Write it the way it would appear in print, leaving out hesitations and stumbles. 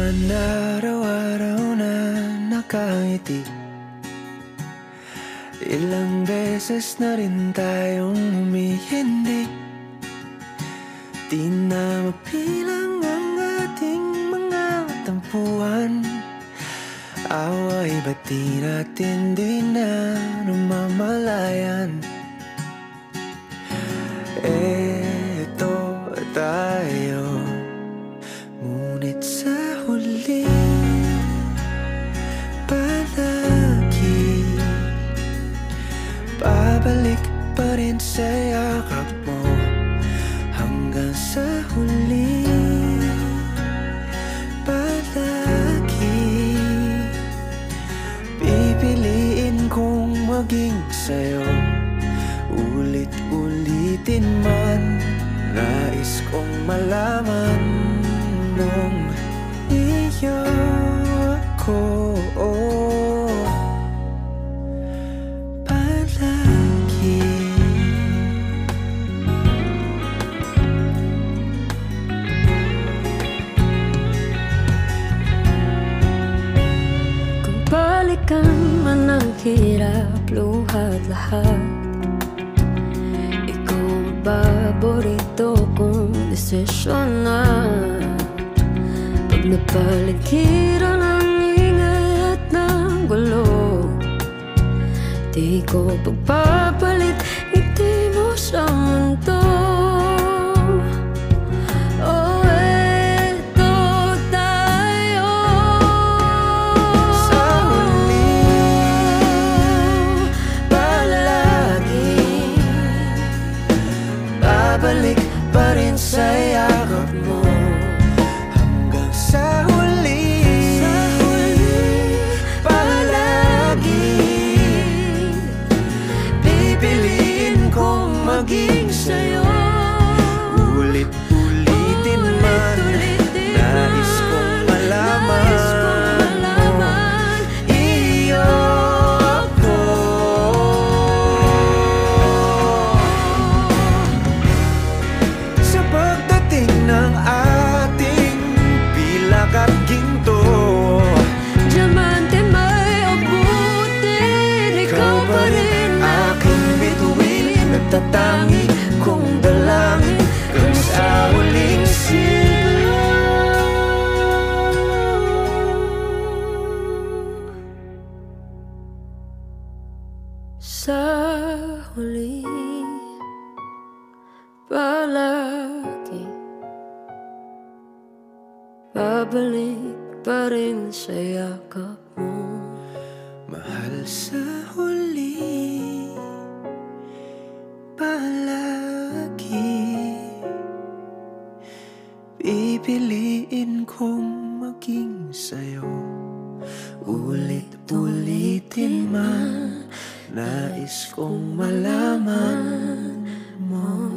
naman araw-araw na nakangiti. Ilang beses na rin tayong humihindi. Di na mapilang ang ating mga tampuhan. Away ba't di natin di na namamalayan? Eto tayo, ngunit sa huli palagi babalik pa rin sa yakap mo. Hanggang sa huli palagi pipiliin kong maging sa'yo. Ulit-ulitin man, nais kong malaman nung iyo ako. Palagi kung balikan man ang hirap, luhat lahat, paborito kong desisyon na. Pag napaligiran ang ingay at ng gulo, di ko pagpapalit ngiti mo sa mundo. Oh, eto tayo sa huli palagi babalik pa rin sa yakap mo. Hanggang sa huli palagi pipiliin kong maging sa'yo. Ulit-ulitin man, nais kong malaman iyo ako. Sa pagdating ng ating pilak at ginto, diamante may abutin, ikaw pa rin aking bituin, nagtatangi kong dalangin kung sa huling siglo. Sa huli palagi babalik pa rin sa yakap mo. Mahal, sa huli palagi pipiliin kong maging sa'yo. Ulit-ulitin man, nais kong malaman mo.